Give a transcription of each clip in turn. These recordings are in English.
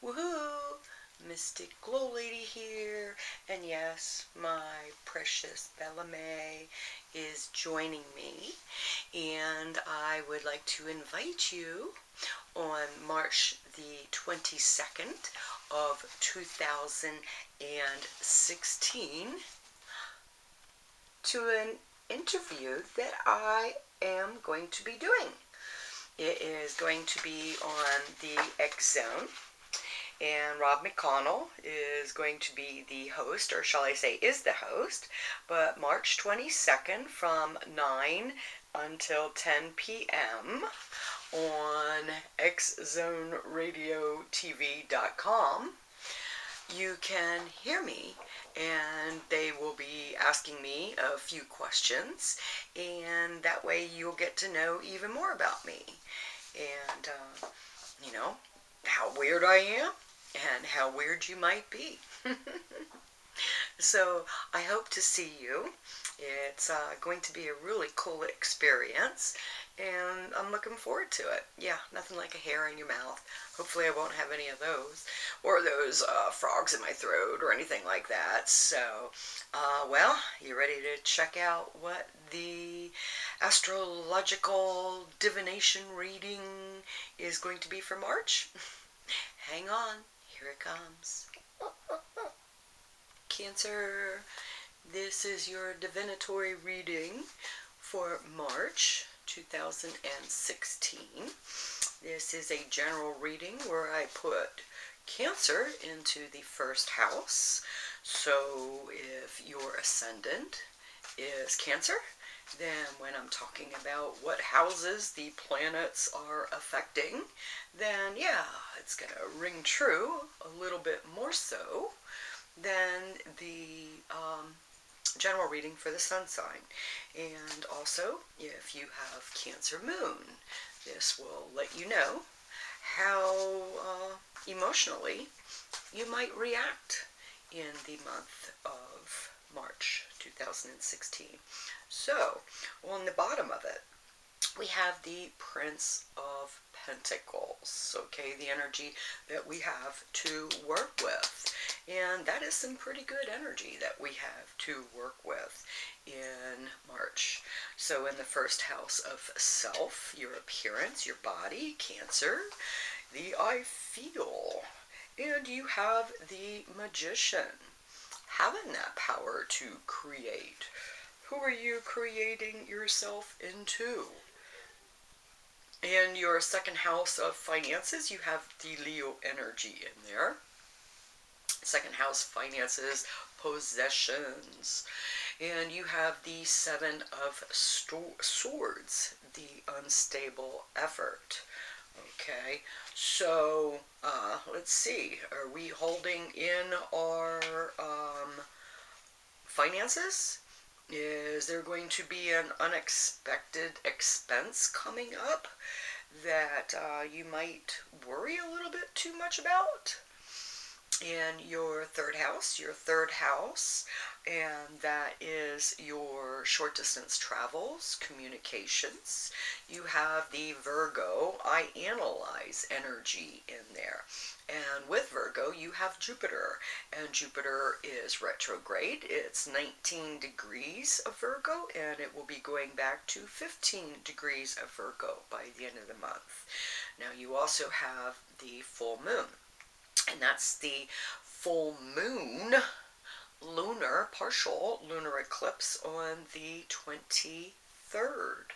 Woohoo! Mystic GLoLady here, and yes, my precious Bella May is joining me, and I would like to invite you on March the 22nd of 2016 to an interview that I am going to be doing. It is going to be on the X Zone, and Rob McConnell is going to be the host, or shall I say is the host, but March 22nd from 9 until 10 p.m. on xzoneradiotv.com. You can hear me, and they will be asking me a few questions, and that way you'll get to know even more about me, and how weird I am and how weird you might be. So I hope to see you. It's going to be a really cool experience, and I'm looking forward to it. Yeah, nothing like a hair in your mouth. Hopefully I won't have any of those, or those frogs in my throat, or anything like that. So, well, you ready to check out what the astrological divination reading is going to be for March? Hang on, here it comes. Cancer, this is your divinatory reading for March 2016. This is a general reading where I put Cancer into the first house. So if your ascendant is Cancer, then when I'm talking about what houses the planets are affecting, then yeah, it's going to ring true a little bit more so than the general reading for the sun sign. And also, if you have Cancer moon, this will let you know how emotionally you might react in the month of March 2016. So, on the bottom of it, we have the Prince of Pentacles, okay, the energy that we have to work with. And that is some pretty good energy that we have to work with in March. So in the first house of self, your appearance, your body, Cancer, the I feel, and you have the Magician, having that power to create. Who are you creating yourself into? In your second house of finances, you have the Leo energy in there. Second house, finances, possessions. And you have the Seven of Swords, the unstable effort. Okay, so let's see. Are we holding in our finances? Is there going to be an unexpected expense coming up that you might worry a little bit too much about? In your third house, and that is your short distance travels, communications. You have the Virgo, I analyze energy in there. And with Virgo, you have Jupiter, and Jupiter is retrograde. It's 19 degrees of Virgo, and it will be going back to 15 degrees of Virgo by the end of the month. Now, you also have the full moon, and that's the full moon partial lunar eclipse on the 23rd.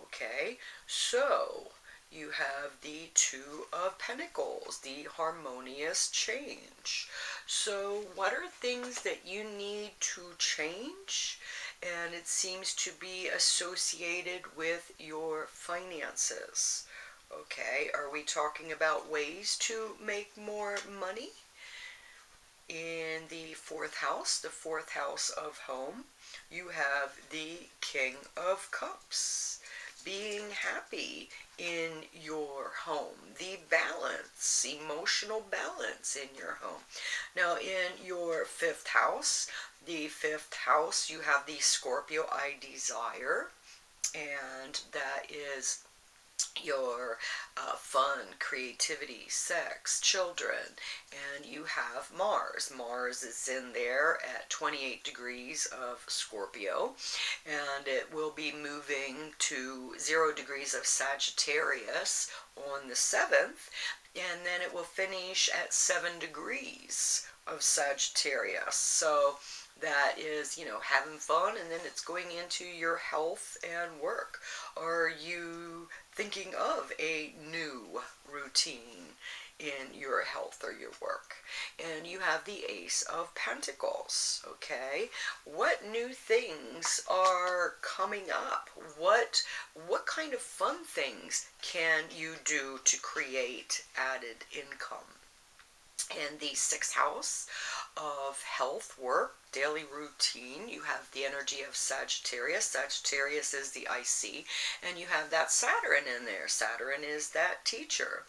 Okay, so you have the Two of Pentacles, the harmonious change. So what are things that you need to change? And it seems to be associated with your finances. Okay, are we talking about ways to make more money? In the fourth house of home, you have the King of Cups, being happy in your home, the balance, emotional balance in your home. Now, in your fifth house, you have the Scorpio, I desire, and that is your fun, creativity, sex, children, and you have Mars. Mars is in there at 28 degrees of Scorpio, and it will be moving to 0 degrees of Sagittarius on the 7th, and then it will finish at 7 degrees of Sagittarius. So that is, having fun, and then it's going into your health and work. Are you thinking of a new routine in your health or your work? And you have the Ace of Pentacles, okay? What new things are coming up? What kind of fun things can you do to create added income? In the 6th house of health, work, daily routine, you have the energy of Sagittarius. Sagittarius is the IC, and you have that Saturn in there. Saturn is that teacher.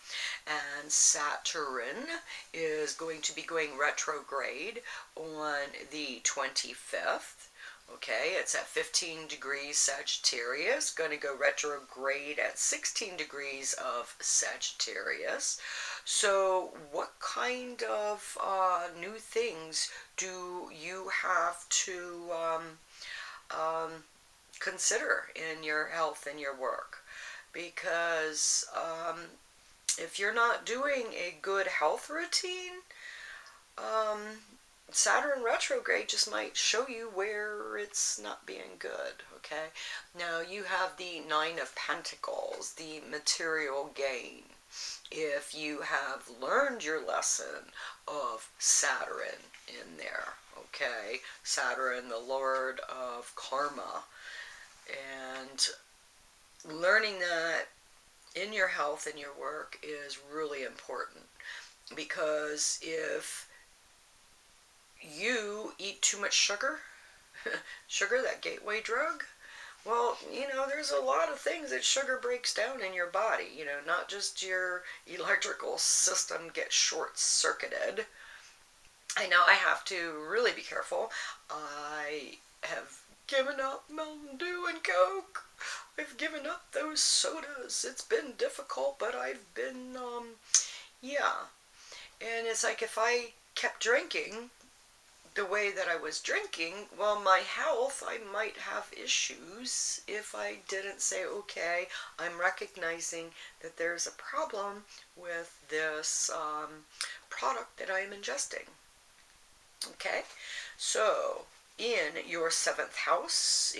And Saturn is going to be going retrograde on the 25th. Okay, it's at 15 degrees Sagittarius, going to go retrograde at 16 degrees of Sagittarius. So what kind of new things do you have to consider in your health and your work? Because if you're not doing a good health routine, Saturn retrograde just might show you where it's not being good, okay? Now you have the 9 of Pentacles, the material gain. If you have learned your lesson of Saturn in there, okay? Saturn, the Lord of Karma. And learning that in your health and your work is really important, because if you eat too much sugar, sugar, that gateway drug, well, there's a lot of things that sugar breaks down in your body. Not just your electrical system gets short-circuited. I know I have to really be careful. I have given up Mountain Dew and Coke. I've given up those sodas. It's been difficult, but I've been, yeah. And it's like if I kept drinking the way that I was drinking, well, my health, I might have issues if I didn't say, okay, I'm recognizing that there's a problem with this product that I am ingesting. Okay, so in your 7th house,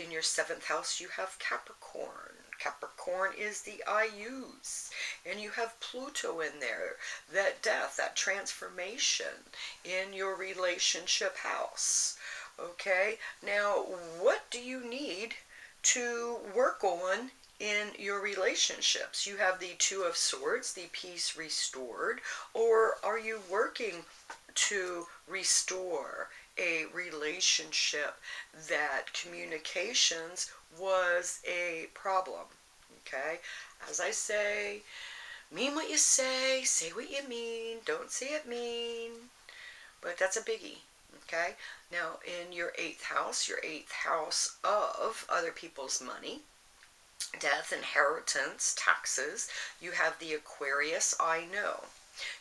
you have Capricorn. Capricorn is the IUs, and you have Pluto in there, that death, that transformation in your relationship house. Okay, now what do you need to work on in your relationships? You have the 2 of Swords, the peace restored, or are you working to restore a relationship that communications was a problem? Okay, as I say, mean what you say what you mean, don't say it mean, but that's a biggie. Okay, now in your 8th house of other people's money, death, inheritance, taxes, you have the Aquarius, I know.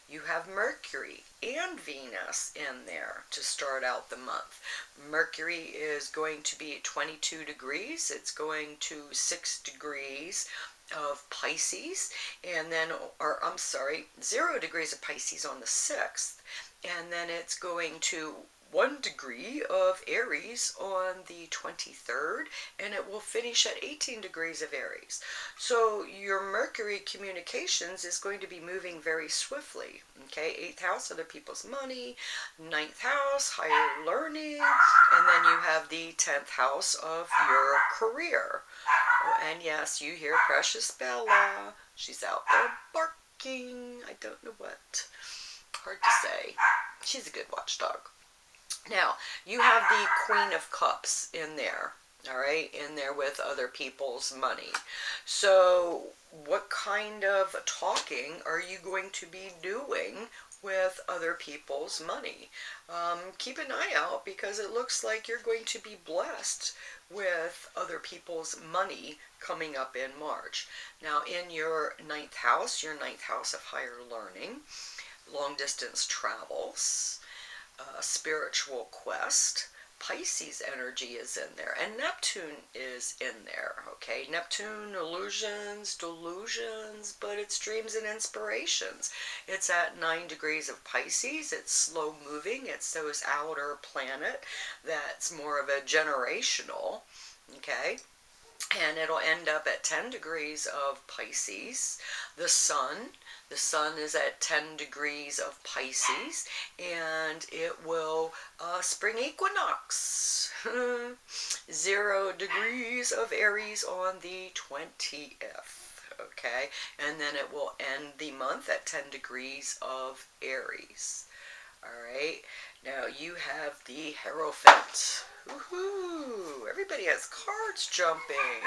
You have Mercury and Venus in there to start out the month. Mercury is going to be 22 degrees. It's going to 6 degrees of Pisces, and then, 0 degrees of Pisces on the 6th, and then it's going to 1 degree of Aries on the 23rd, and it will finish at 18 degrees of Aries. So your Mercury communications is going to be moving very swiftly. Okay, 8th house, other people's money, 9th house, higher learning, and then you have the 10th house of your career. Oh, and yes, you hear Precious Bella. She's out there barking. I don't know what. Hard to say. She's a good watchdog. Now, you have the Queen of Cups in there, all right, in there with other people's money. So what kind of talking are you going to be doing with other people's money? Keep an eye out, because it looks like you're going to be blessed with other people's money coming up in March. Now, in your ninth house of higher learning, long distance travels, spiritual quest, Pisces energy is in there, and Neptune is in there, okay? Neptune, illusions, delusions, but it's dreams and inspirations. It's at 9 degrees of Pisces. It's slow moving. It's those outer planet that's more of a generational, okay? And it'll end up at 10 degrees of Pisces. The sun is at 10 degrees of Pisces, and it will spring equinox 0 degrees of Aries on the 20th, okay? And then it will end the month at 10 degrees of Aries. All right, now you have the Hierophant. Woohoo! Everybody has cards jumping.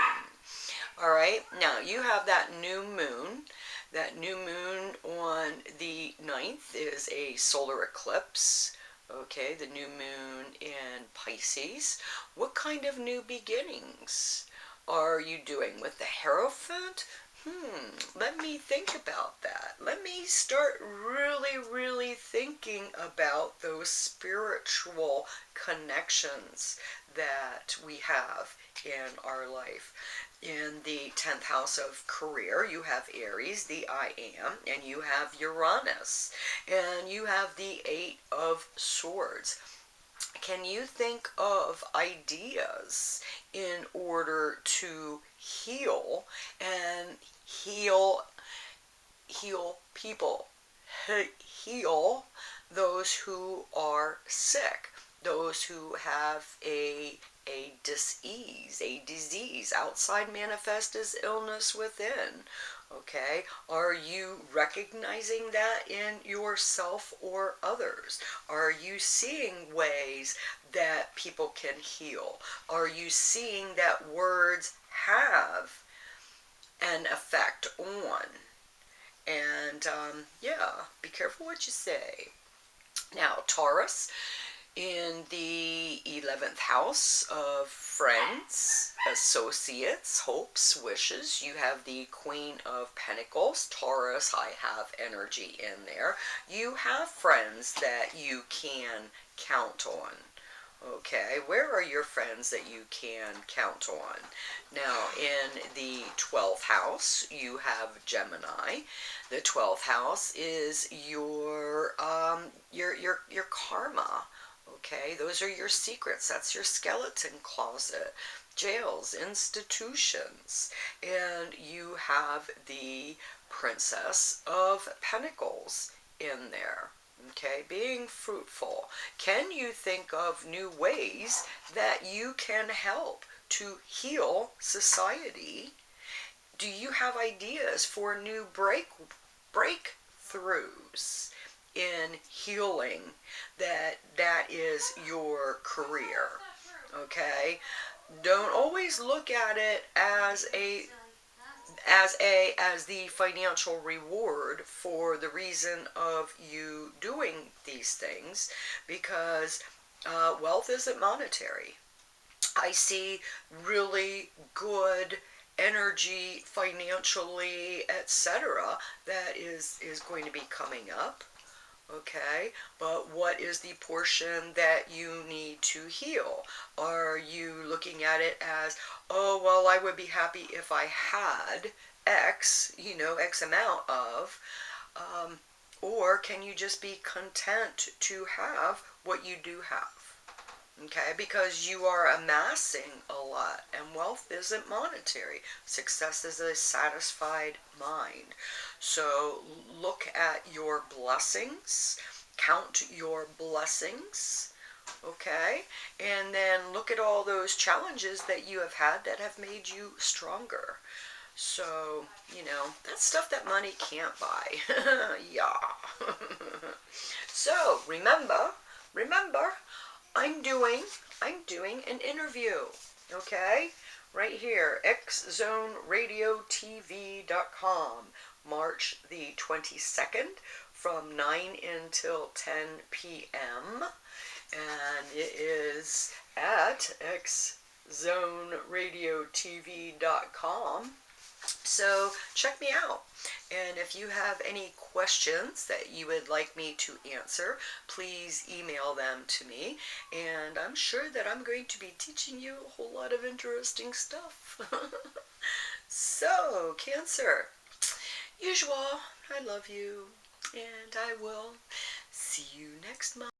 All right, now you have that new moon. That new moon on the 9th is a solar eclipse. Okay, the new moon in Pisces. What kind of new beginnings are you doing with the Hierophant? Let me think about that. Let me start really thinking about those spiritual connections that we have in our life. In the 10th house of career, you have Aries, the I am, and you have Uranus, and you have the 8 of Swords. Can you think of ideas in order to heal and heal people, heal those who are sick, those who have a disease outside manifest as illness within? Okay, are you recognizing that in yourself or others? Are you seeing ways that people can heal? Are you seeing that words have an effect on? And yeah, be careful what you say. Now, Taurus, in the 11th house of friends, associates, hopes, wishes, you have the Queen of Pentacles. Taurus, I have energy in there. You have friends that you can count on. Okay, where are your friends that you can count on? Now, in the 12th house, you have Gemini. The 12th house is your karma. Okay, those are your secrets. That's your skeleton closet. Jails, institutions. And you have the Princess of Pentacles in there. Okay, being fruitful. Can you think of new ways that you can help to heal society? Do you have ideas for new breakthroughs in healing? That is your career. Okay, don't always look at it as the financial reward for the reason of you doing these things, because wealth isn't monetary. I see really good energy financially, etc., that is going to be coming up. Okay, but what is the portion that you need to heal? Are you looking at it as, oh, well, I would be happy if I had X, X amount of, or can you just be content to have what you do have? Okay, because you are amassing a lot, and wealth isn't monetary. Success is a satisfied mind. So look at your blessings, count your blessings, okay, and then look at all those challenges that you have had that have made you stronger. So, that's stuff that money can't buy. Yeah. So remember, I'm doing an interview, okay? right here, xzoneradiotv.com, March the 22nd from 9 until 10 p.m. And it is at xzoneradiotv.com. So check me out. And if you have any questions that you would like me to answer, please email them to me. And I'm sure that I'm going to be teaching you a whole lot of interesting stuff. So, Cancer, usual, I love you. And I will see you next month.